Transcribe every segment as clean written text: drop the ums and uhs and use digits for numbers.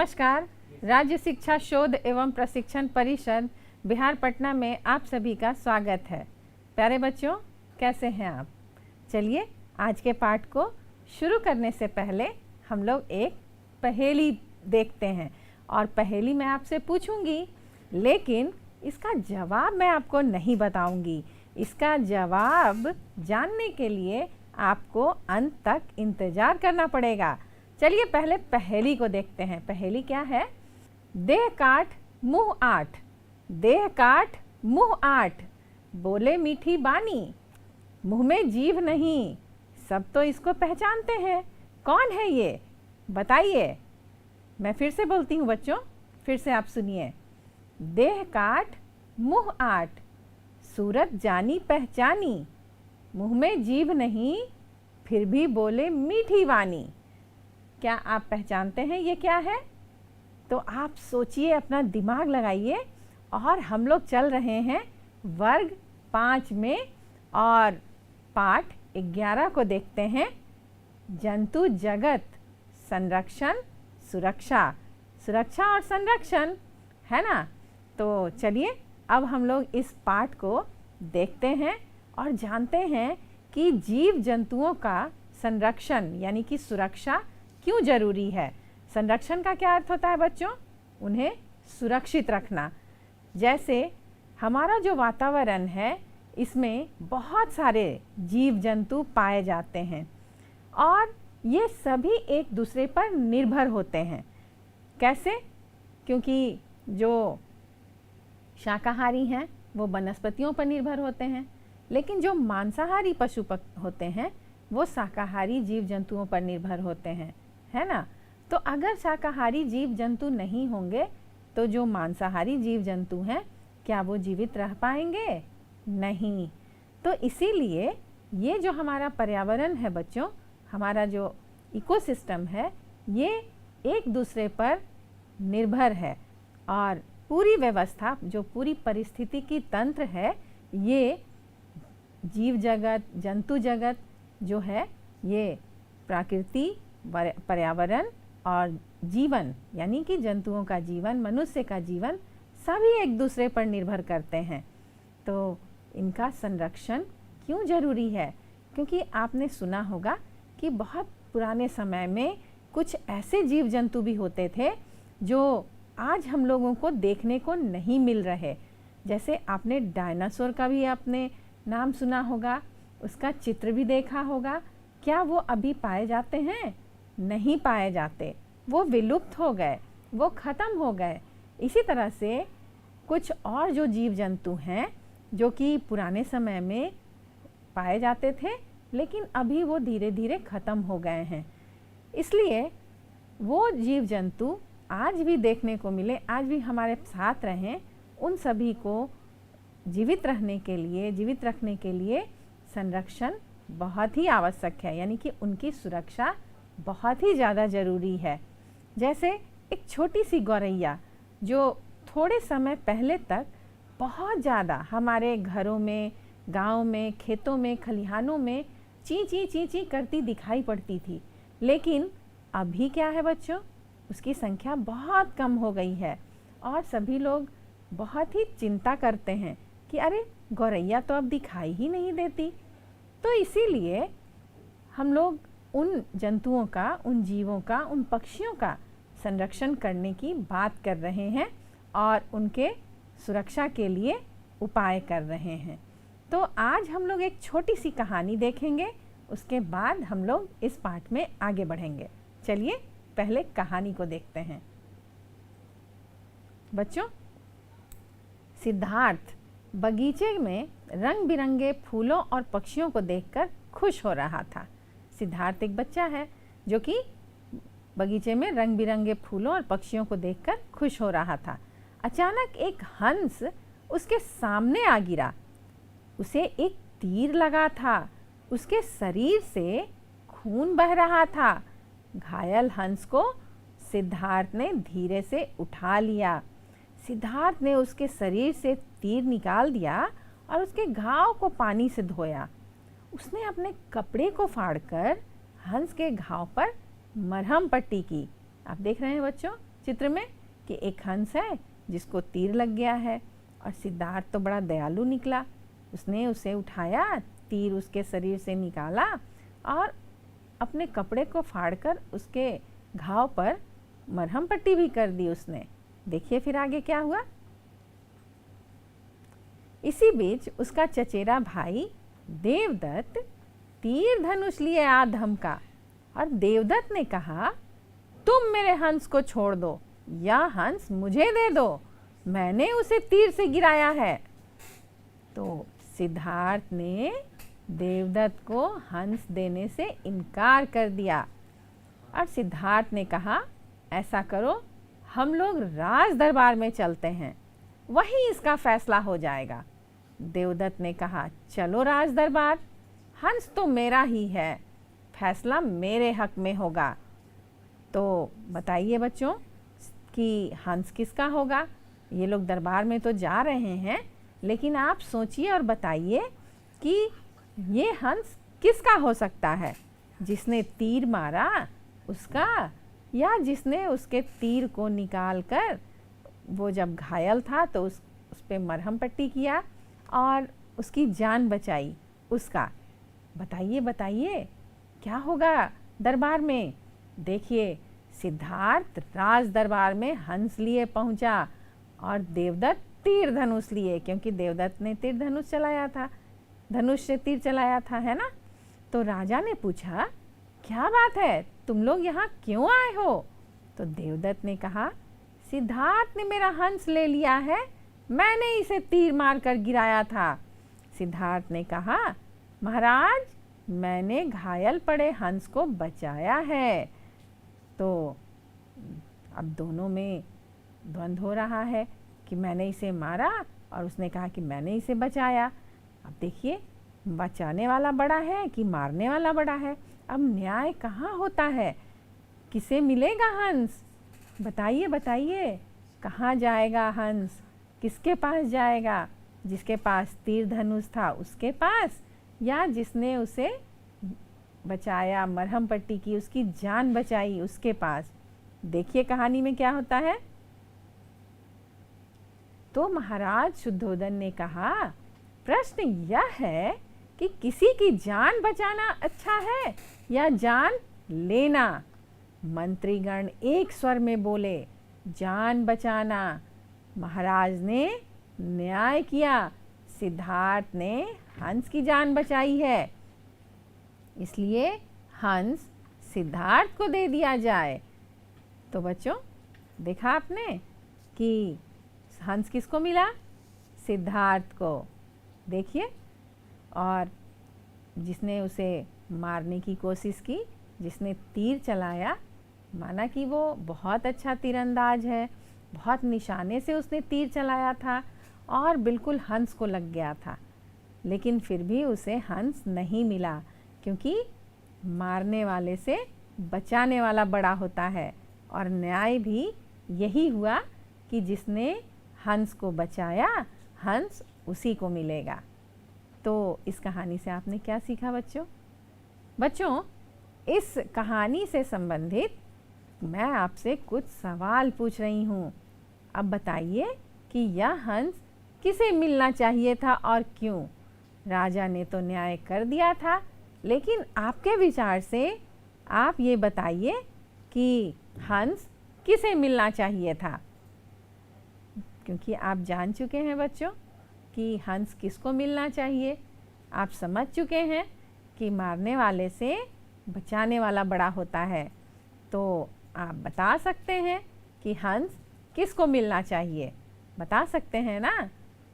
नमस्कार। राज्य शिक्षा शोध एवं प्रशिक्षण परिषद बिहार पटना में आप सभी का स्वागत है। प्यारे बच्चों, कैसे हैं आप? चलिए आज के पाठ को शुरू करने से पहले हम लोग एक पहेली देखते हैं और पहेली मैं आपसे पूछूंगी, लेकिन इसका जवाब मैं आपको नहीं बताऊंगी। इसका जवाब जानने के लिए आपको अंत तक इंतज़ार करना पड़ेगा। चलिए पहले पहेली को देखते हैं। पहेली क्या है? देह काट मुँह आठ, देह काट मुँह आठ, बोले मीठी बानी, मुँह में जीभ नहीं, सब तो इसको पहचानते हैं। कौन है ये? बताइए। मैं फिर से बोलती हूँ बच्चों, फिर से आप सुनिए। देह काट मुँह आठ, सूरत जानी पहचानी, मुँह में जीभ नहीं, फिर भी बोले मीठी वानी। क्या आप पहचानते हैं ये क्या है? तो आप सोचिए, अपना दिमाग लगाइए। और हम लोग चल रहे हैं वर्ग 5 में और पाठ 11 को देखते हैं। जंतु जगत संरक्षण सुरक्षा, सुरक्षा और संरक्षण, है ना? तो चलिए अब हम लोग इस पाठ को देखते हैं और जानते हैं कि जीव जंतुओं का संरक्षण यानी कि सुरक्षा क्यों जरूरी है। संरक्षण का क्या अर्थ होता है बच्चों? उन्हें सुरक्षित रखना। जैसे हमारा जो वातावरण है, इसमें बहुत सारे जीव जंतु पाए जाते हैं और ये सभी एक दूसरे पर निर्भर होते हैं। कैसे? क्योंकि जो शाकाहारी हैं वो वनस्पतियों पर निर्भर होते हैं, लेकिन जो मांसाहारी पशु होते हैं वो शाकाहारी जीव जंतुओं पर निर्भर होते हैं, है ना? तो अगर शाकाहारी जीव जंतु नहीं होंगे तो जो मांसाहारी जीव जंतु हैं, क्या वो जीवित रह पाएंगे? नहीं। तो इसीलिए ये जो हमारा पर्यावरण है बच्चों, हमारा जो इकोसिस्टम है, ये एक दूसरे पर निर्भर है और पूरी व्यवस्था, जो पूरी परिस्थिति की तंत्र है, ये जीव जगत जंतु जगत जो है, ये प्रकृति, पर्यावरण और जीवन यानी कि जंतुओं का जीवन, मनुष्य का जीवन, सभी एक दूसरे पर निर्भर करते हैं। तो इनका संरक्षण क्यों जरूरी है? क्योंकि आपने सुना होगा कि बहुत पुराने समय में कुछ ऐसे जीव जंतु भी होते थे जो आज हम लोगों को देखने को नहीं मिल रहे। जैसे आपने डायनासोर का भी आपने नाम सुना होगा, उसका चित्र भी देखा होगा। क्या वो अभी पाए जाते हैं? नहीं पाए जाते, वो विलुप्त हो गए, वो खत्म हो गए। इसी तरह से कुछ और जो जीव जंतु हैं जो कि पुराने समय में पाए जाते थे, लेकिन अभी वो धीरे धीरे खत्म हो गए हैं। इसलिए वो जीव जंतु आज भी देखने को मिले, आज भी हमारे साथ रहें, उन सभी को जीवित रहने के लिए, जीवित रखने के लिए संरक्षण बहुत ही आवश्यक है, यानी कि उनकी सुरक्षा बहुत ही ज़्यादा ज़रूरी है। जैसे एक छोटी सी गौरैया जो थोड़े समय पहले तक बहुत ज़्यादा हमारे घरों में, गांव में, खेतों में, खलिहानों में ची ची ची ची करती दिखाई पड़ती थी, लेकिन अभी क्या है बच्चों, उसकी संख्या बहुत कम हो गई है और सभी लोग बहुत ही चिंता करते हैं कि अरे गौरैया तो अब दिखाई ही नहीं देती। तो इसीलिए हम लोग उन जंतुओं का, उन जीवों का, उन पक्षियों का संरक्षण करने की बात कर रहे हैं और उनके सुरक्षा के लिए उपाय कर रहे हैं। तो आज हम लोग एक छोटी सी कहानी देखेंगे, उसके बाद हम लोग इस पाठ में आगे बढ़ेंगे। चलिए पहले कहानी को देखते हैं। बच्चों, सिद्धार्थ बगीचे में रंग बिरंगे फूलों और पक्षियों को देखकर खुश हो रहा था। सिद्धार्थ एक बच्चा है जो कि बगीचे में रंग बिरंगे फूलों और पक्षियों को देखकर खुश हो रहा था। अचानक एक हंस उसके सामने आ गिरा। उसे एक तीर लगा था, उसके शरीर से खून बह रहा था। घायल हंस को सिद्धार्थ ने धीरे से उठा लिया। सिद्धार्थ ने उसके शरीर से तीर निकाल दिया और उसके घाव को पानी से धोया। उसने अपने कपड़े को फाड़कर हंस के घाव पर मरहम पट्टी की। आप देख रहे हैं बच्चों, चित्र में कि एक हंस है जिसको तीर लग गया है, और सिद्धार्थ तो बड़ा दयालु निकला, उसने उसे उठाया, तीर उसके शरीर से निकाला और अपने कपड़े को फाड़कर उसके घाव पर मरहम पट्टी भी कर दी उसने। देखिए फिर आगे क्या हुआ। इसी बीच उसका चचेरा भाई देवदत्त तीर धनुष लिए आ धमका, और देवदत्त ने कहा, तुम मेरे हंस को छोड़ दो या हंस मुझे दे दो, मैंने उसे तीर से गिराया है। तो सिद्धार्थ ने देवदत्त को हंस देने से इनकार कर दिया, और सिद्धार्थ ने कहा, ऐसा करो, हम लोग राज दरबार में चलते हैं, वहीं इसका फैसला हो जाएगा। देवदत्त ने कहा, चलो राज दरबार, हंस तो मेरा ही है, फैसला मेरे हक में होगा। तो बताइए बच्चों कि हंस किसका होगा। ये लोग दरबार में तो जा रहे हैं, लेकिन आप सोचिए और बताइए कि ये हंस किसका हो सकता है, जिसने तीर मारा उसका, या जिसने उसके तीर को निकाल कर वो जब घायल था तो उस पर मरहम पट्टी किया और उसकी जान बचाई उसका। बताइए बताइए क्या होगा दरबार में। देखिए सिद्धार्थ राज दरबार में हंस लिए पहुंचा और देवदत्त तीर धनुष लिए, क्योंकि देवदत्त ने तीर धनुष चलाया था, धनुष से तीर चलाया था, है ना। तो राजा ने पूछा, क्या बात है, तुम लोग यहाँ क्यों आए हो। तो देवदत्त ने कहा, सिद्धार्थ ने मेरा हंस ले लिया है, मैंने इसे तीर मारकर गिराया था। सिद्धार्थ ने कहा, महाराज मैंने घायल पड़े हंस को बचाया है। तो अब दोनों में द्वंद्व हो रहा है कि मैंने इसे मारा, और उसने कहा कि मैंने इसे बचाया। अब देखिए बचाने वाला बड़ा है कि मारने वाला बड़ा है। अब न्याय कहाँ होता है, किसे मिलेगा हंस। बताइए बताइए, कहाँ जाएगा हंस, किसके पास जाएगा, जिसके पास तीर धनुष था उसके पास, या जिसने उसे बचाया, मरहम पट्टी की, उसकी जान बचाई उसके पास। देखिए कहानी में क्या होता है। तो महाराज शुद्धोधन ने कहा, प्रश्न यह है कि किसी की जान बचाना अच्छा है या जान लेना। मंत्रीगण एक स्वर में बोले, जान बचाना। महाराज ने न्याय किया, सिद्धार्थ ने हंस की जान बचाई है, इसलिए हंस सिद्धार्थ को दे दिया जाए। तो बच्चों देखा आपने कि हंस किसको मिला, सिद्धार्थ को। देखिए, और जिसने उसे मारने की कोशिश की, जिसने तीर चलाया, माना कि वो बहुत अच्छा तीरंदाज है, बहुत निशाने से उसने तीर चलाया था और बिल्कुल हंस को लग गया था, लेकिन फिर भी उसे हंस नहीं मिला, क्योंकि मारने वाले से बचाने वाला बड़ा होता है। और न्याय भी यही हुआ कि जिसने हंस को बचाया, हंस उसी को मिलेगा। तो इस कहानी से आपने क्या सीखा बच्चों। बच्चों इस कहानी से संबंधित मैं आपसे कुछ सवाल पूछ रही हूँ। अब बताइए कि यह हंस किसे मिलना चाहिए था और क्यों। राजा ने तो न्याय कर दिया था, लेकिन आपके विचार से आप ये बताइए कि हंस किसे मिलना चाहिए था। क्योंकि आप जान चुके हैं बच्चों कि हंस किसको मिलना चाहिए। आप समझ चुके हैं कि मारने वाले से बचाने वाला बड़ा होता है। तो आप बता सकते हैं कि हंस किसको मिलना चाहिए, बता सकते हैं ना।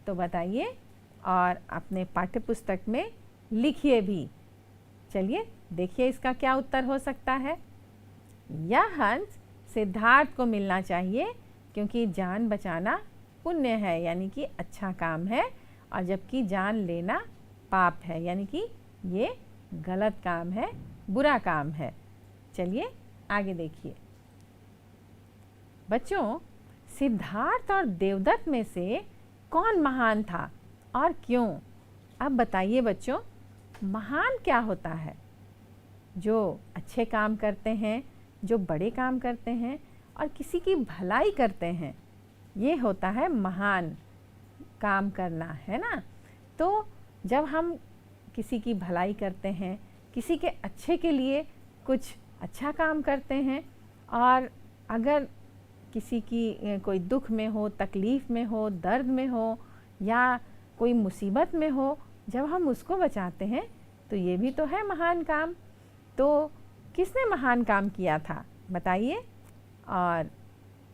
तो बताइए और अपने पाठ्य पुस्तक में लिखिए भी। चलिए देखिए इसका क्या उत्तर हो सकता है। यह हंस सिद्धार्थ को मिलना चाहिए, क्योंकि जान बचाना पुण्य है, यानी कि अच्छा काम है, और जबकि जान लेना पाप है, यानी कि ये गलत काम है, बुरा काम है। चलिए आगे देखिए। बच्चों सिद्धार्थ और देवदत्त में से कौन महान था और क्यों। अब बताइए बच्चों, महान क्या होता है। जो अच्छे काम करते हैं, जो बड़े काम करते हैं, और किसी की भलाई करते हैं, ये होता है महान काम करना, है ना। तो जब हम किसी की भलाई करते हैं, किसी के अच्छे के लिए कुछ अच्छा काम करते हैं, और अगर किसी की कोई दुख में हो, तकलीफ़ में हो, दर्द में हो या कोई मुसीबत में हो, जब हम उसको बचाते हैं तो ये भी तो है महान काम। तो किसने महान काम किया था बताइए? और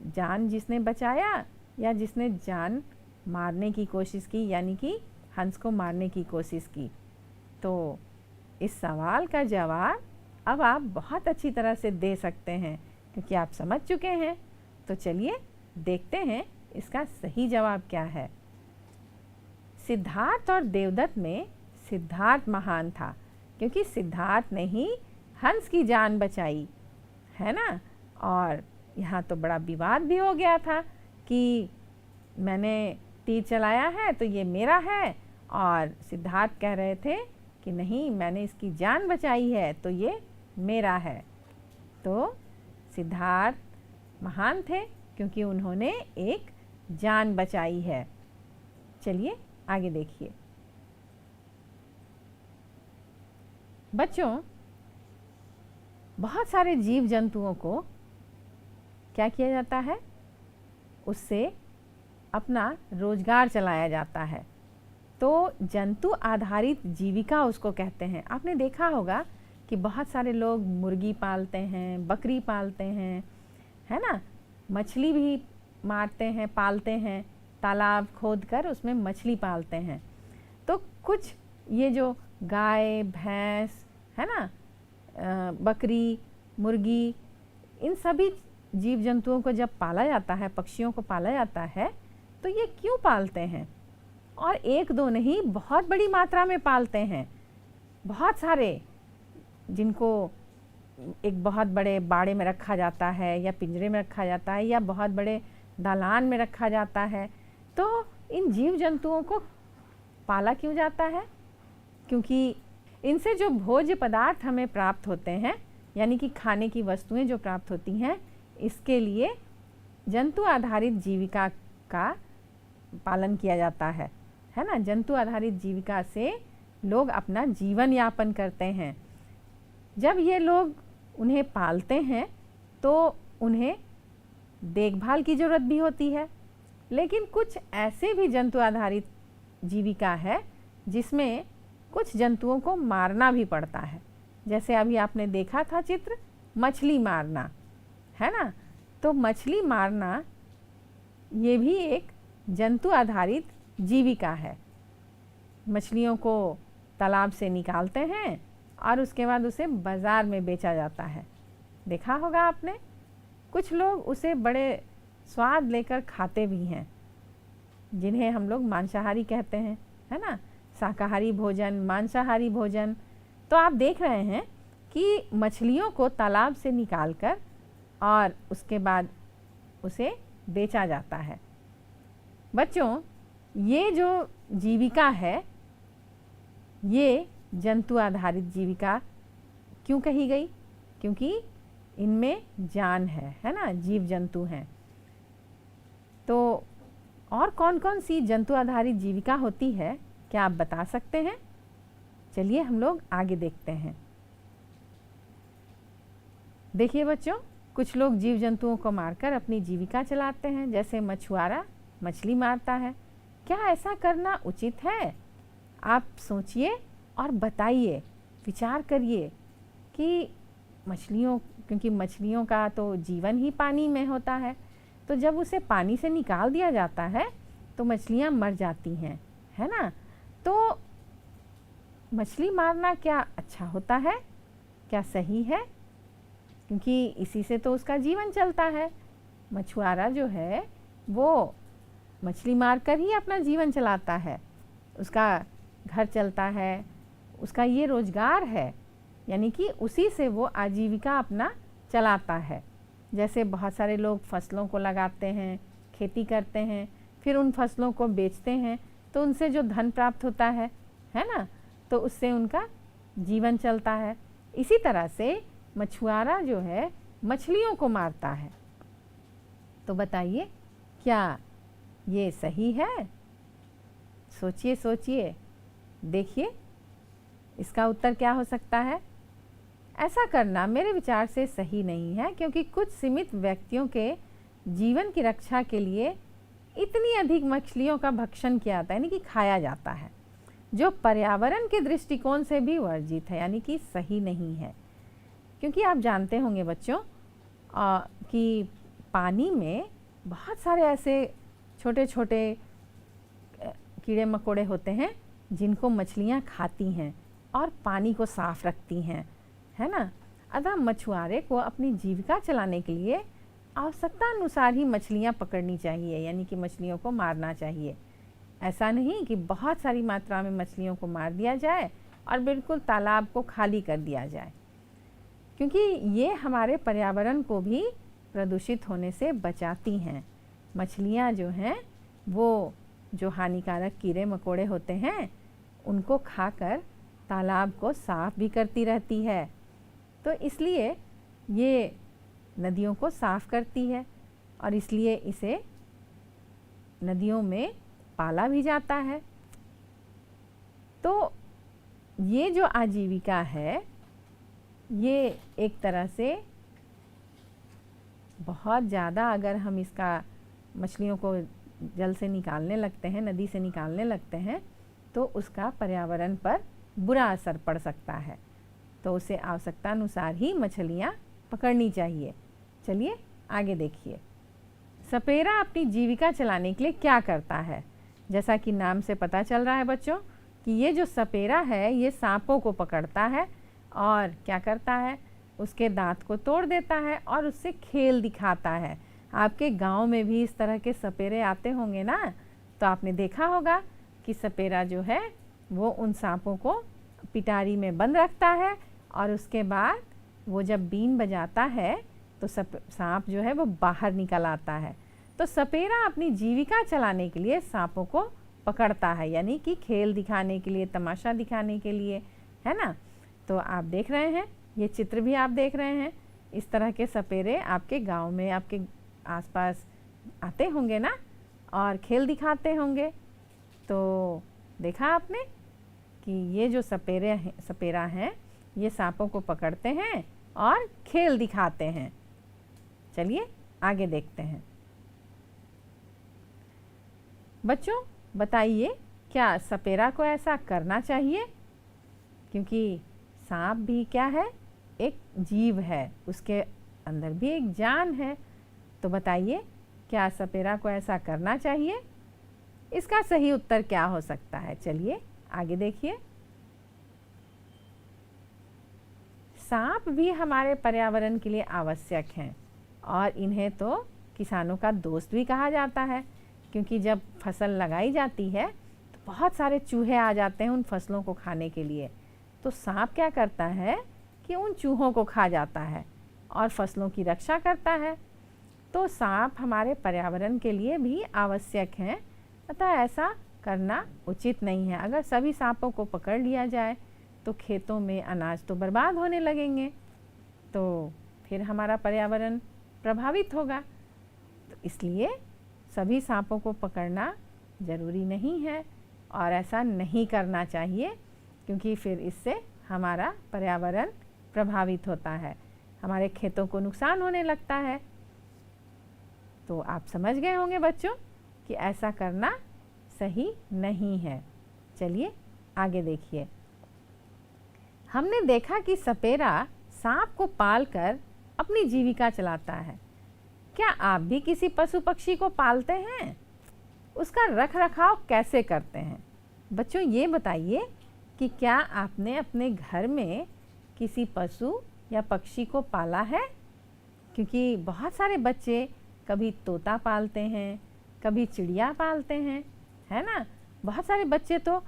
जान जिसने बचाया या जिसने जान मारने की कोशिश की, यानी कि हंस को मारने की कोशिश की? तो इस सवाल का जवाब अब आप बहुत अच्छी तरह से दे सकते हैं क्योंकि आप समझ चुके हैं। तो चलिए देखते हैं इसका सही जवाब क्या है। सिद्धार्थ और देवदत्त में सिद्धार्थ महान था क्योंकि सिद्धार्थ ने ही हंस की जान बचाई, है ना। और यहाँ तो बड़ा विवाद भी हो गया था कि मैंने तीर चलाया है तो ये मेरा है, और सिद्धार्थ कह रहे थे कि नहीं, मैंने इसकी जान बचाई है तो ये मेरा है। तो सिद्धार्थ महान थे क्योंकि उन्होंने एक जान बचाई है। चलिए आगे देखिए। बच्चों, बहुत सारे जीव जंतुओं को क्या किया जाता है, उससे अपना रोजगार चलाया जाता है। तो जंतु आधारित जीविका उसको कहते हैं। आपने देखा होगा कि बहुत सारे लोग मुर्गी पालते हैं, बकरी पालते हैं, है ना, मछली भी मारते हैं, पालते हैं, तालाब खोद कर उसमें मछली पालते हैं। तो कुछ ये जो गाय, भैंस, है ना, बकरी, मुर्गी, इन सभी जीव जंतुओं को जब पाला जाता है, पक्षियों को पाला जाता है, तो ये क्यों पालते हैं? और एक दो नहीं, बहुत बड़ी मात्रा में पालते हैं। बहुत सारे, जिनको एक बहुत बड़े बाड़े में रखा जाता है या पिंजरे में रखा जाता है या बहुत बड़े दालान में रखा जाता है। तो इन जीव जंतुओं को पाला क्यों जाता है? क्योंकि इनसे जो भोज्य पदार्थ हमें प्राप्त होते हैं, यानी कि खाने की वस्तुएं जो प्राप्त होती हैं, इसके लिए जंतु आधारित जीविका का पालन किया जाता है ना। जंतु आधारित जीविका से लोग अपना जीवन यापन करते हैं। जब ये लोग उन्हें पालते हैं तो उन्हें देखभाल की ज़रूरत भी होती है। लेकिन कुछ ऐसे भी जंतु आधारित जीविका है जिसमें कुछ जंतुओं को मारना भी पड़ता है। जैसे अभी आपने देखा था चित्र, मछली मारना, है ना। तो मछली मारना ये भी एक जंतु आधारित जीविका है। मछलियों को तालाब से निकालते हैं और उसके बाद उसे बाज़ार में बेचा जाता है। देखा होगा आपने। कुछ लोग उसे बड़े स्वाद लेकर खाते भी हैं, जिन्हें हम लोग मांसाहारी कहते हैं, है ना। शाकाहारी भोजन, मांसाहारी भोजन। तो आप देख रहे हैं कि मछलियों को तालाब से निकालकर और उसके बाद उसे बेचा जाता है। बच्चों, ये जो जीविका है, ये जंतु आधारित जीविका क्यों कही गई? क्योंकि इनमें जान है ना, जीव जंतु हैं। तो और कौन कौन सी जंतु आधारित जीविका होती है, क्या आप बता सकते हैं? चलिए हम लोग आगे देखते हैं। देखिए बच्चों, कुछ लोग जीव जंतुओं को मारकर अपनी जीविका चलाते हैं। जैसे मछुआरा मछली मारता है। क्या ऐसा करना उचित है? आप सोचिए और बताइए, विचार करिए कि मछलियों, क्योंकि मछलियों का तो जीवन ही पानी में होता है, तो जब उसे पानी से निकाल दिया जाता है तो मछलियाँ मर जाती हैं, है ना। तो मछली मारना क्या अच्छा होता है? क्या सही है? क्योंकि इसी से तो उसका जीवन चलता है। मछुआरा जो है वो मछली मारकर ही अपना जीवन चलाता है, उसका घर चलता है, उसका ये रोजगार है, यानी कि उसी से वो आजीविका अपना चलाता है। जैसे बहुत सारे लोग फसलों को लगाते हैं, खेती करते हैं, फिर उन फसलों को बेचते हैं, तो उनसे जो धन प्राप्त होता है ना, तो उससे उनका जीवन चलता है। इसी तरह से मछुआरा जो है मछलियों को मारता है, तो बताइए, क्या ये सही है? सोचिए सोचिए, देखिए इसका उत्तर क्या हो सकता है। ऐसा करना मेरे विचार से सही नहीं है, क्योंकि कुछ सीमित व्यक्तियों के जीवन की रक्षा के लिए इतनी अधिक मछलियों का भक्षण किया जाता है, यानी कि खाया जाता है, जो पर्यावरण के दृष्टिकोण से भी वर्जित है, यानी कि सही नहीं है। क्योंकि आप जानते होंगे बच्चों कि पानी में बहुत सारे ऐसे छोटे छोटे कीड़े मकोड़े होते हैं जिनको मछलियाँ खाती हैं और पानी को साफ रखती हैं, है ना। अतः मछुआरे को अपनी जीविका चलाने के लिए आवश्यकता अनुसार ही मछलियाँ पकड़नी चाहिए, यानी कि मछलियों को मारना चाहिए। ऐसा नहीं कि बहुत सारी मात्रा में मछलियों को मार दिया जाए और बिल्कुल तालाब को खाली कर दिया जाए, क्योंकि ये हमारे पर्यावरण को भी प्रदूषित होने से बचाती हैं। मछलियाँ जो हैं वो जो हानिकारक कीड़े मकोड़े होते हैं उनको खाकर तालाब को साफ भी करती रहती है, तो इसलिए ये नदियों को साफ करती है और इसलिए इसे नदियों में पाला भी जाता है। तो ये जो आजीविका है ये एक तरह से बहुत ज़्यादा, अगर हम इसका मछलियों को जल से निकालने लगते हैं, नदी से निकालने लगते हैं, तो उसका पर्यावरण पर बुरा असर पड़ सकता है। तो उसे आवश्यकता अनुसार ही मछलियाँ पकड़नी चाहिए। चलिए आगे देखिए, सपेरा अपनी जीविका चलाने के लिए क्या करता है। जैसा कि नाम से पता चल रहा है बच्चों कि ये जो सपेरा है ये सांपों को पकड़ता है और क्या करता है, उसके दांत को तोड़ देता है और उससे खेल दिखाता है। आपके गांव में भी इस तरह के सपेरे आते होंगे ना, तो आपने देखा होगा कि सपेरा जो है वो उन सांपों को पिटारी में बंद रखता है और उसके बाद वो जब बीन बजाता है तो सांप जो है वो बाहर निकल आता है। तो सपेरा अपनी जीविका चलाने के लिए सांपों को पकड़ता है, यानी कि खेल दिखाने के लिए, तमाशा दिखाने के लिए, है ना। तो आप देख रहे हैं, ये चित्र भी आप देख रहे हैं, इस तरह के सपेरे आपके गांव में, आपके आसपास आते होंगे ना और खेल दिखाते होंगे। तो देखा आपने कि ये जो सपेरा हैं ये सांपों को पकड़ते हैं और खेल दिखाते हैं। चलिए आगे देखते हैं। बच्चों बताइए, क्या सपेरा को ऐसा करना चाहिए? क्योंकि सांप भी क्या है, एक जीव है, उसके अंदर भी एक जान है। तो बताइए, क्या सपेरा को ऐसा करना चाहिए? इसका सही उत्तर क्या हो सकता है? चलिए आगे देखिए। सांप भी हमारे पर्यावरण के लिए आवश्यक हैं और इन्हें तो किसानों का दोस्त भी कहा जाता है, क्योंकि जब फसल लगाई जाती है तो बहुत सारे चूहे आ जाते हैं उन फसलों को खाने के लिए। तो सांप क्या करता है कि उन चूहों को खा जाता है और फसलों की रक्षा करता है। तो सांप हमारे पर्यावरण के लिए भी आवश्यक हैं, अतः ऐसा करना उचित नहीं है। अगर सभी सांपों को पकड़ लिया जाए तो खेतों में अनाज तो बर्बाद होने लगेंगे, तो फिर हमारा पर्यावरण प्रभावित होगा। तो इसलिए सभी सांपों को पकड़ना ज़रूरी नहीं है और ऐसा नहीं करना चाहिए, क्योंकि फिर इससे हमारा पर्यावरण प्रभावित होता है, हमारे खेतों को नुकसान होने लगता है। तो आप समझ गए होंगे बच्चों कि ऐसा करना सही नहीं है। चलिए आगे देखिए। हमने देखा कि सपेरा सांप को पालकर अपनी जीविका चलाता है। क्या आप भी किसी पशु पक्षी को पालते हैं? उसका रख रखाव कैसे करते हैं? बच्चों ये बताइए कि क्या आपने अपने घर में किसी पशु या पक्षी को पाला है? क्योंकि बहुत सारे बच्चे कभी तोता पालते हैं, कभी चिड़िया पालते हैं, है ना। बहुत सारे बच्चे तो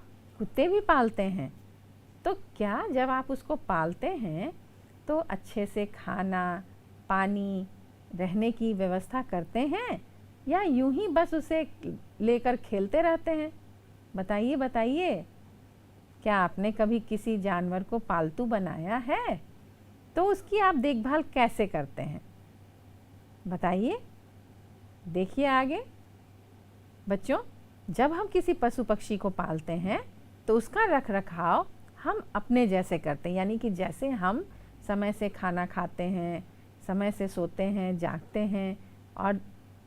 कुत्ते भी पालते हैं। तो क्या जब आप उसको पालते हैं तो अच्छे से खाना, पानी, रहने की व्यवस्था करते हैं या यूं ही बस उसे लेकर खेलते रहते हैं? बताइए बताइए, क्या आपने कभी किसी जानवर को पालतू बनाया है? तो उसकी आप देखभाल कैसे करते हैं? बताइए। देखिए आगे बच्चों, जब हम किसी पशु पक्षी को पालते हैं तो उसका रख रखाव हम अपने जैसे करते हैं, यानी कि जैसे हम समय से खाना खाते हैं, समय से सोते हैं, जागते हैं और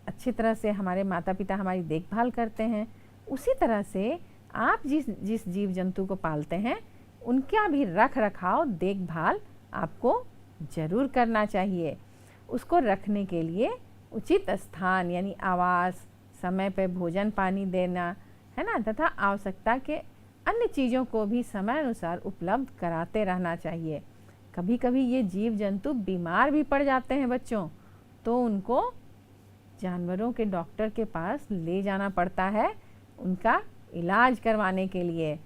अच्छी तरह से हमारे माता पिता हमारी देखभाल करते हैं, उसी तरह से आप जिस जीव जंतु को पालते हैं उनका भी रख रखाव देखभाल आपको ज़रूर करना चाहिए। उसको रखने के लिए उचित स्थान यानी आवास, समय पर भोजन पानी देना है ना, तथा आवश्यकता के अन्य चीज़ों को भी समय अनुसार उपलब्ध कराते रहना चाहिए। कभी कभी ये जीव जंतु बीमार भी पड़ जाते हैं बच्चों, तो उनको जानवरों के डॉक्टर के पास ले जाना पड़ता है उनका इलाज करवाने के लिए।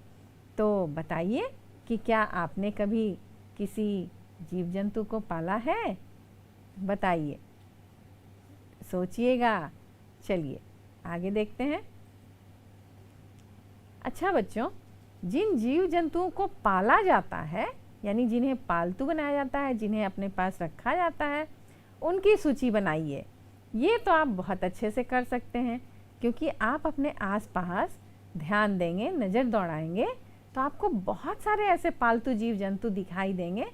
तो बताइए कि क्या आपने कभी किसी जीव जंतु को पाला है? बताइए, सोचिएगा। चलिए आगे देखते हैं। अच्छा बच्चों, जिन जीव जंतुओं को पाला जाता है यानी जिन्हें पालतू बनाया जाता है, जिन्हें अपने पास रखा जाता है, उनकी सूची बनाइए। ये तो आप बहुत अच्छे से कर सकते हैं, क्योंकि आप अपने आसपास ध्यान देंगे, नज़र दौड़ाएंगे तो आपको बहुत सारे ऐसे पालतू जीव जंतु दिखाई देंगे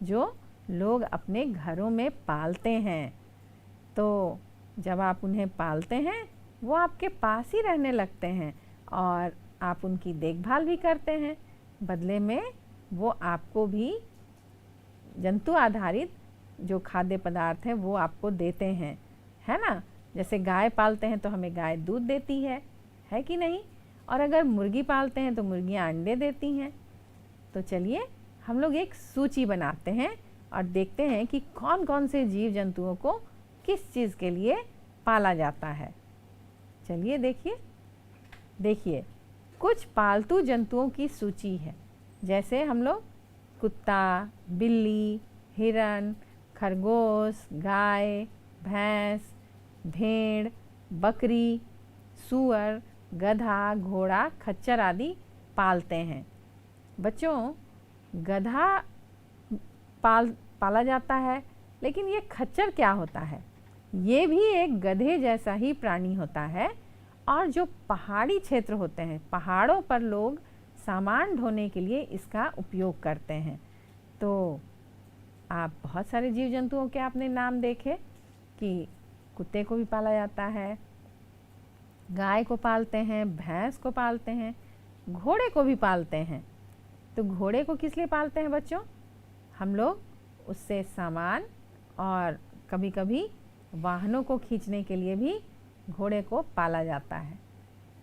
जो लोग अपने घरों में पालते हैं। तो जब आप उन्हें पालते हैं वो आपके पास ही रहने लगते हैं और आप उनकी देखभाल भी करते हैं। बदले में वो आपको भी जंतु आधारित जो खाद्य पदार्थ हैं वो आपको देते हैं, है ना। जैसे गाय पालते हैं तो हमें गाय दूध देती है कि नहीं, और अगर मुर्गी पालते हैं तो मुर्गियाँ अंडे देती हैं। तो चलिए हम लोग एक सूची बनाते हैं और देखते हैं कि कौन कौन से जीव जंतुओं को किस चीज़ के लिए पाला जाता है। चलिए देखिए कुछ पालतू जंतुओं की सूची है। जैसे हम लोग कुत्ता, बिल्ली, हिरन, खरगोश, गाय, भैंस, भेड़, बकरी, सूअर, गधा, घोड़ा, खच्चर आदि पालते हैं। बच्चों, गधा पाला जाता है, लेकिन ये खच्चर क्या होता है? ये भी एक गधे जैसा ही प्राणी होता है, और जो पहाड़ी क्षेत्र होते हैं, पहाड़ों पर लोग सामान ढोने के लिए इसका उपयोग करते हैं। तो आप बहुत सारे जीव जंतुओं के आपने नाम देखे कि कुत्ते को भी पाला जाता है, गाय को पालते हैं, भैंस को पालते हैं, घोड़े को भी पालते हैं। तो घोड़े को किस लिए पालते हैं बच्चों? हम लोग उससे सामान और कभी कभी वाहनों को खींचने के लिए भी घोड़े को पाला जाता है।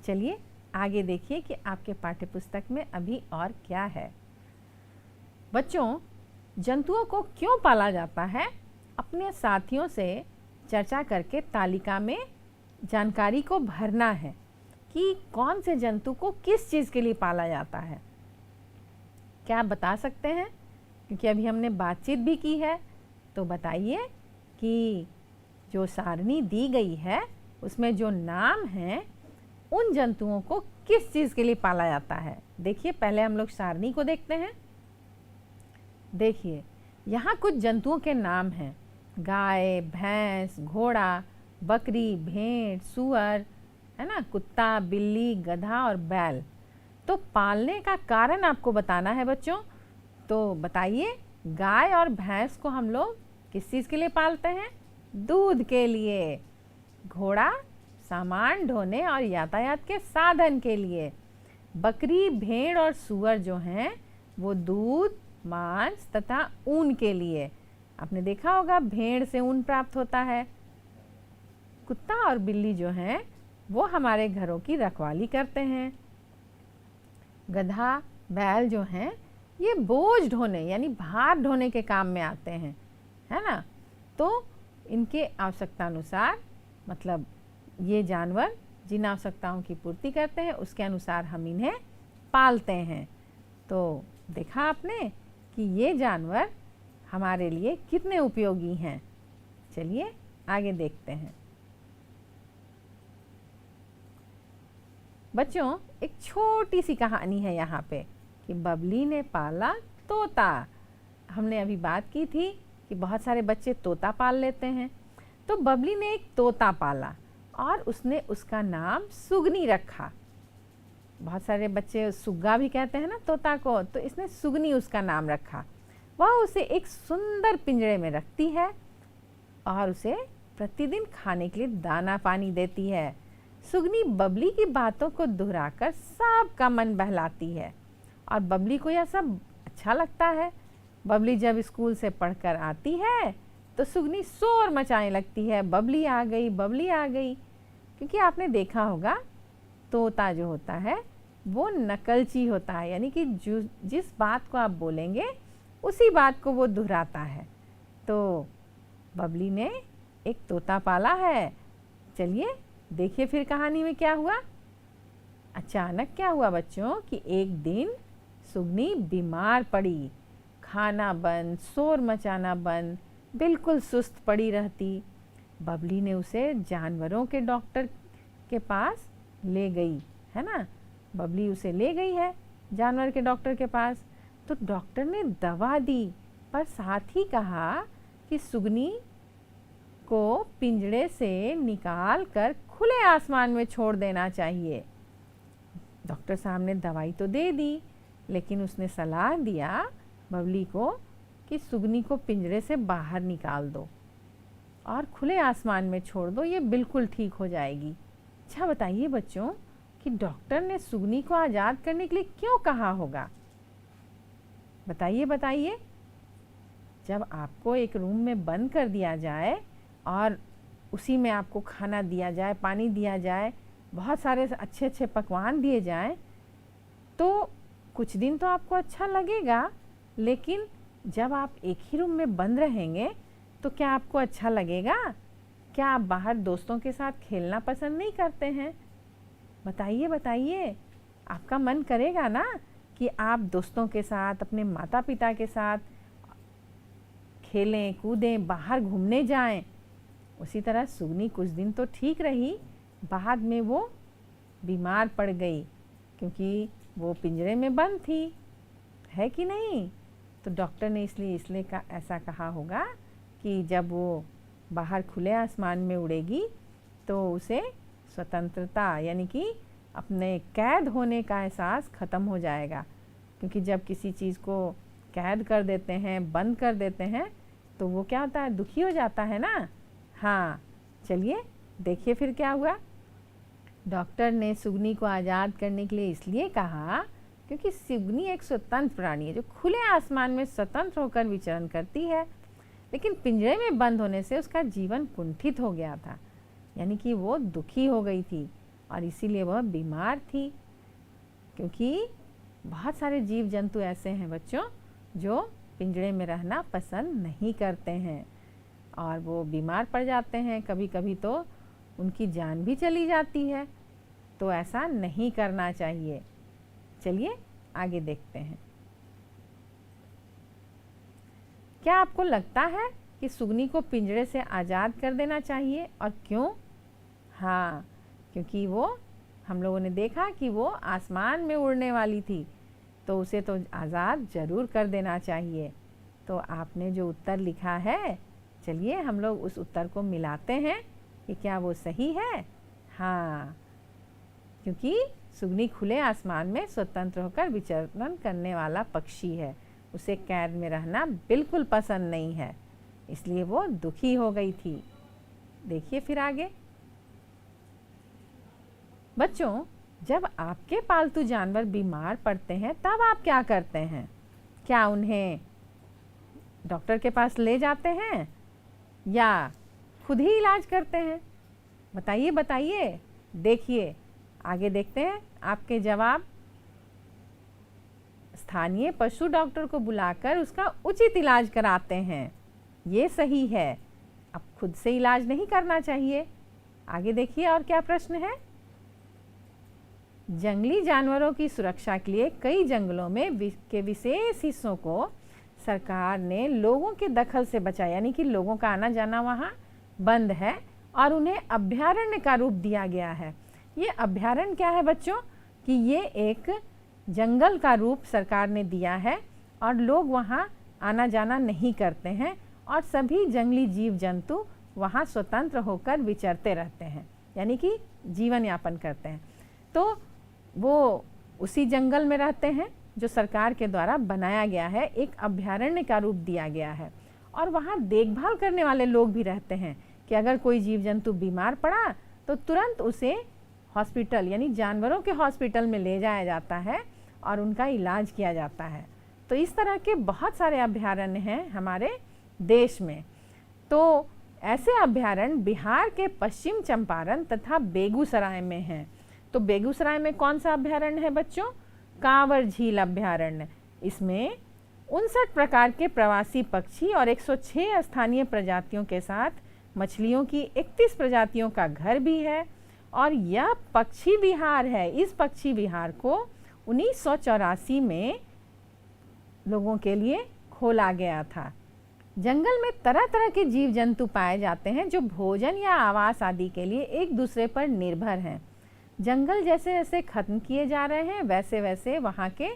चलिए आगे देखिए कि आपके पाठ्यपुस्तक में अभी और क्या है। बच्चों, जंतुओं को क्यों पाला जाता है, अपने साथियों से चर्चा करके तालिका में जानकारी को भरना है कि कौन से जंतु को किस चीज़ के लिए पाला जाता है। क्या आप बता सकते हैं? क्योंकि अभी हमने बातचीत भी की है, तो बताइए कि जो सारणी दी गई है उसमें जो नाम हैं उन जंतुओं को किस चीज़ के लिए पाला जाता है। देखिए पहले हम लोग सारणी को देखते हैं। देखिए यहाँ कुछ जंतुओं के नाम हैं: गाय, भैंस, घोड़ा, बकरी, भेड़, सूअर, है ना, कुत्ता, बिल्ली, गधा और बैल। तो पालने का कारण आपको बताना है बच्चों। तो बताइए, गाय और भैंस को हम लोग किस चीज़ के लिए पालते हैं? दूध के लिए। घोड़ा सामान ढोने और यातायात के साधन के लिए। बकरी, भेड़ और सूअर जो हैं वो दूध, मांस तथा ऊन के लिए। आपने देखा होगा भेड़ से ऊन प्राप्त होता है। कुत्ता और बिल्ली जो हैं वो हमारे घरों की रखवाली करते हैं। गधा, बैल जो हैं ये बोझ ढोने यानी भार ढोने के काम में आते हैं, है ना। तो इनके आवश्यकता अनुसार, मतलब ये जानवर जिन आवश्यकताओं की पूर्ति करते हैं उसके अनुसार हम इन्हें पालते हैं। तो देखा आपने कि ये जानवर हमारे लिए कितने उपयोगी हैं। चलिए आगे देखते हैं। बच्चों, एक छोटी सी कहानी है यहाँ पे कि बबली ने पाला तोता। हमने अभी बात की थी कि बहुत सारे बच्चे तोता पाल लेते हैं। तो बबली ने एक तोता पाला और उसने उसका नाम सुगनी रखा। बहुत सारे बच्चे सुग्गा भी कहते हैं ना तोता को, तो इसने सुगनी उसका नाम रखा। वह उसे एक सुंदर पिंजरे में रखती है और उसे प्रतिदिन खाने के लिए दाना पानी देती है। सुगनी बबली की बातों को दोहराकर सबका मन बहलाती है और बबली को यह सब अच्छा लगता है। बबली जब स्कूल से पढ़कर आती है तो सुगनी शोर मचाने लगती है, बबली आ गई, बबली आ गई। क्योंकि आपने देखा होगा तोता जो होता है वो नकलची होता है, यानी कि जिस बात को आप बोलेंगे उसी बात को वो दोहराता है। तो बबली ने एक तोता पाला है। चलिए देखिए फिर कहानी में क्या हुआ। अचानक क्या हुआ बच्चों कि एक दिन सुगनी बीमार पड़ी। खाना बंद, शोर मचाना बंद, बिल्कुल सुस्त पड़ी रहती। बबली ने उसे जानवरों के डॉक्टर के पास ले गई, है ना। बबली उसे ले गई है जानवर के डॉक्टर के पास। तो डॉक्टर ने दवा दी पर साथ ही कहा कि सुगनी को पिंजड़े से निकाल कर खुले आसमान में छोड़ देना चाहिए। डॉक्टर साहब ने दवाई तो दे दी, लेकिन उसने सलाह दिया बबली को कि सुगनी को पिंजरे से बाहर निकाल दो और खुले आसमान में छोड़ दो, ये बिल्कुल ठीक हो जाएगी। अच्छा बताइए बच्चों कि डॉक्टर ने सुगनी को आज़ाद करने के लिए क्यों कहा होगा? बताइए बताइए। जब आपको एक रूम में बंद कर दिया जाए और उसी में आपको खाना दिया जाए, पानी दिया जाए, बहुत सारे अच्छे अच्छे पकवान दिए जाएं, तो कुछ दिन तो आपको अच्छा लगेगा, लेकिन जब आप एक ही रूम में बंद रहेंगे तो क्या आपको अच्छा लगेगा? क्या आप बाहर दोस्तों के साथ खेलना पसंद नहीं करते हैं? बताइए बताइए। आपका मन करेगा ना कि आप दोस्तों के साथ, अपने माता पिता के साथ खेलें, कूदें, बाहर घूमने जाएं। उसी तरह सुगनी कुछ दिन तो ठीक रही, बाद में वो बीमार पड़ गई क्योंकि वो पिंजरे में बंद थी, है कि नहीं। तो डॉक्टर ने इसलिए ऐसा कहा होगा कि जब वो बाहर खुले आसमान में उड़ेगी तो उसे स्वतंत्रता यानी कि अपने कैद होने का एहसास ख़त्म हो जाएगा। क्योंकि जब किसी चीज़ को कैद कर देते हैं, बंद कर देते हैं, तो वो क्या होता है, दुखी हो जाता है ना। हाँ चलिए देखिए फिर क्या हुआ। डॉक्टर ने सुगनी को आज़ाद करने के लिए इसलिए कहा क्योंकि सुगनी एक स्वतंत्र प्राणी है जो खुले आसमान में स्वतंत्र होकर विचरण करती है, लेकिन पिंजरे में बंद होने से उसका जीवन कुंठित हो गया था, यानी कि वो दुखी हो गई थी और इसीलिए वह बीमार थी। क्योंकि बहुत सारे जीव जंतु ऐसे हैं बच्चों जो पिंजरे में रहना पसंद नहीं करते हैं और वो बीमार पड़ जाते हैं, कभी कभी तो उनकी जान भी चली जाती है। तो ऐसा नहीं करना चाहिए। चलिए आगे देखते हैं। क्या आपको लगता है कि सुगनी को पिंजरे से आज़ाद कर देना चाहिए और क्यों? हाँ, क्योंकि वो हम लोगों ने देखा कि वो आसमान में उड़ने वाली थी, तो उसे तो आज़ाद ज़रूर कर देना चाहिए। तो आपने जो उत्तर लिखा है, चलिए हम लोग उस उत्तर को मिलाते हैं कि क्या वो सही है। हाँ, क्योंकि सुगनी खुले आसमान में स्वतंत्र होकर विचरण करने वाला पक्षी है, उसे कैद में रहना बिल्कुल पसंद नहीं है, इसलिए वो दुखी हो गई थी। देखिए फिर आगे। बच्चों, जब आपके पालतू जानवर बीमार पड़ते हैं तब आप क्या करते हैं? क्या उन्हें डॉक्टर के पास ले जाते हैं या खुद ही इलाज करते हैं? बताइए बताइए। देखिए आगे देखते हैं आपके जवाब। स्थानीय पशु डॉक्टर को बुलाकर उसका उचित इलाज कराते हैं, ये सही है। अब खुद से इलाज नहीं करना चाहिए। आगे देखिए और क्या प्रश्न है। जंगली जानवरों की सुरक्षा के लिए कई जंगलों में के विशेष हिस्सों को सरकार ने लोगों के दखल से बचाया, यानी कि लोगों का आना जाना वहाँ बंद है और उन्हें अभयारण्य का रूप दिया गया है। ये अभयारण्य क्या है बच्चों कि ये एक जंगल का रूप सरकार ने दिया है और लोग वहाँ आना जाना नहीं करते हैं और सभी जंगली जीव जंतु वहाँ स्वतंत्र होकर विचरते रहते हैं। यानी कि जीवन यापन करते हैं। तो वो उसी जंगल में रहते हैं जो सरकार के द्वारा बनाया गया है, एक अभयारण्य का रूप दिया गया है। और वहाँ देखभाल करने वाले लोग भी रहते हैं कि अगर कोई जीव जंतु बीमार पड़ा तो तुरंत उसे हॉस्पिटल यानी जानवरों के हॉस्पिटल में ले जाया जाता है और उनका इलाज किया जाता है। तो इस तरह के बहुत सारे अभयारण्य हैं हमारे देश में। तो ऐसे अभयारण्य बिहार के पश्चिम चंपारण तथा बेगूसराय में हैं। तो बेगूसराय में कौन सा अभयारण्य है बच्चों? कांवर झील अभयारण्य। इसमें 59 प्रकार के प्रवासी पक्षी और 106 स्थानीय प्रजातियों के साथ मछलियों की 31 प्रजातियों का घर भी है। और यह पक्षी विहार है। इस पक्षी विहार को 1984 में लोगों के लिए खोला गया था। जंगल में तरह तरह के जीव जंतु पाए जाते हैं जो भोजन या आवास आदि के लिए एक दूसरे पर निर्भर हैं। जंगल जैसे जैसे खत्म किए जा रहे हैं वैसे वैसे वहाँ के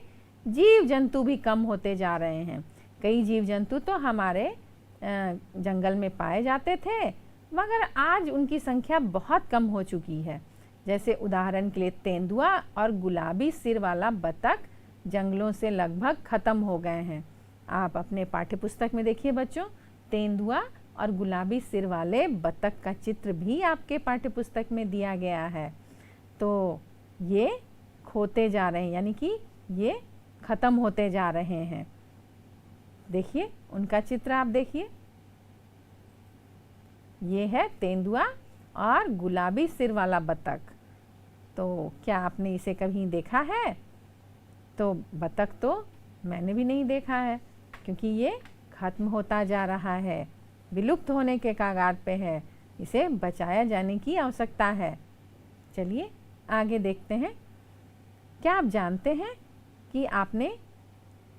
जीव जंतु भी कम होते जा रहे हैं। कई जीव जंतु तो हमारे जंगल में पाए जाते थे मगर आज उनकी संख्या बहुत कम हो चुकी है। जैसे उदाहरण के लिए तेंदुआ और गुलाबी सिर वाला बतख जंगलों से लगभग खत्म हो गए हैं। आप अपने पाठ्यपुस्तक में देखिए बच्चों, तेंदुआ और गुलाबी सिर वाले बतख का चित्र भी आपके पाठ्यपुस्तक में दिया गया है। तो ये खोते जा रहे हैं यानी कि ये खत्म होते जा रहे हैं। देखिए उनका चित्र आप देखिए, ये है तेंदुआ और गुलाबी सिर वाला बतख। तो क्या आपने इसे कभी देखा है? तो बतख तो मैंने भी नहीं देखा है क्योंकि ये खत्म होता जा रहा है, विलुप्त होने के कगार पे है। इसे बचाया जाने की आवश्यकता है। चलिए आगे देखते हैं। क्या आप जानते हैं कि आपने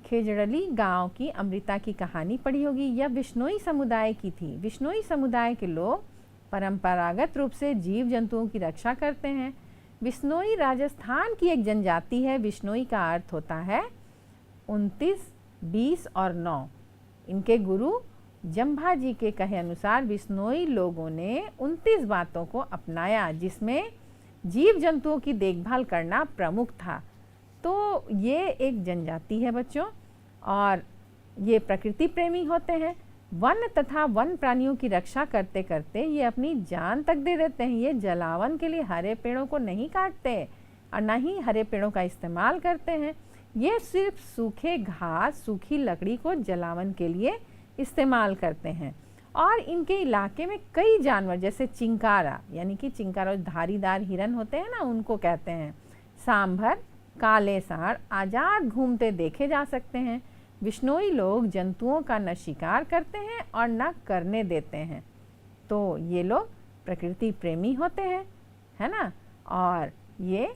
खेजड़ली गांव की अमृता की कहानी पढ़ी होगी? यह बिश्नोई समुदाय की थी। बिश्नोई समुदाय के लोग परंपरागत रूप से जीव जंतुओं की रक्षा करते हैं। बिश्नोई राजस्थान की एक जनजाति है। बिश्नोई का अर्थ होता है 29, 20 और 9। इनके गुरु जम्भा जी के कहे अनुसार बिश्नोई लोगों ने 29 बातों को अपनाया जिसमें जीव जंतुओं की देखभाल करना प्रमुख था। तो ये एक जनजाति है बच्चों और ये प्रकृति प्रेमी होते हैं। वन तथा वन प्राणियों की रक्षा करते करते ये अपनी जान तक दे देते हैं। ये जलावन के लिए हरे पेड़ों को नहीं काटते और ना ही हरे पेड़ों का इस्तेमाल करते हैं। ये सिर्फ सूखे घास, सूखी लकड़ी को जलावन के लिए इस्तेमाल करते हैं। और इनके इलाके में कई जानवर जैसे चिंकारा यानी कि चिंकारा धारीदार हिरन होते हैं ना, उनको कहते हैं, सांभर, काले सांड आज़ाद घूमते देखे जा सकते हैं। बिश्नोई लोग जंतुओं का न शिकार करते हैं और न करने देते हैं। तो ये लोग प्रकृति प्रेमी होते हैं, है ना, और ये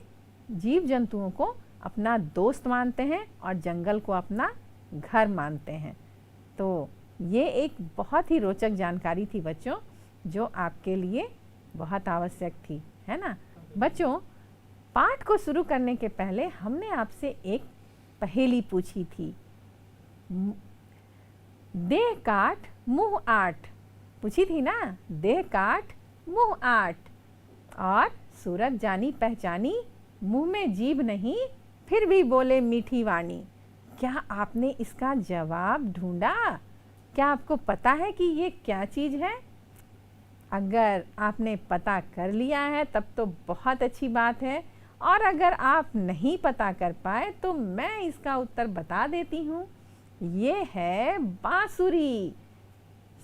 जीव जंतुओं को अपना दोस्त मानते हैं और जंगल को अपना घर मानते हैं। तो ये एक बहुत ही रोचक जानकारी थी बच्चों जो आपके लिए बहुत आवश्यक थी, है ना। बच्चों, पाठ को शुरू करने के पहले हमने आपसे एक पहेली पूछी थी। देह काट मुंह आठ, पूछी थी ना, देह काट मुंह आठ, और सूरत जानी पहचानी, मुंह में जीभ नहीं फिर भी बोले मीठी वाणी। क्या आपने इसका जवाब ढूंढा? क्या आपको पता है कि ये क्या चीज़ है? अगर आपने पता कर लिया है तब तो बहुत अच्छी बात है, और अगर आप नहीं पता कर पाए तो मैं इसका उत्तर बता देती हूँ। ये है बांसुरी।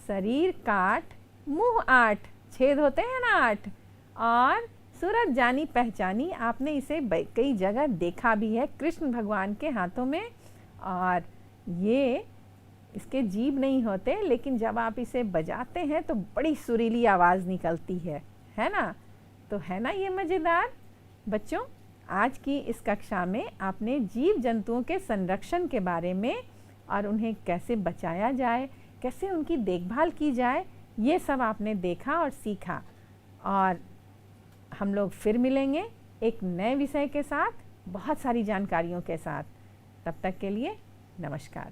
शरीर काट मुंह आठ, छेद होते हैं ना 8, और सूरत जानी पहचानी, आपने इसे कई जगह देखा भी है कृष्ण भगवान के हाथों में। और ये इसके जीभ नहीं होते, लेकिन जब आप इसे बजाते हैं तो बड़ी सुरीली आवाज़ निकलती है ना। तो है ना ये मज़ेदार। बच्चों, आज की इस कक्षा में आपने जीव जंतुओं के संरक्षण के बारे में और उन्हें कैसे बचाया जाए, कैसे उनकी देखभाल की जाए, ये सब आपने देखा और सीखा। और हम लोग फिर मिलेंगे एक नए विषय के साथ, बहुत सारी जानकारियों के साथ। तब तक के लिए नमस्कार।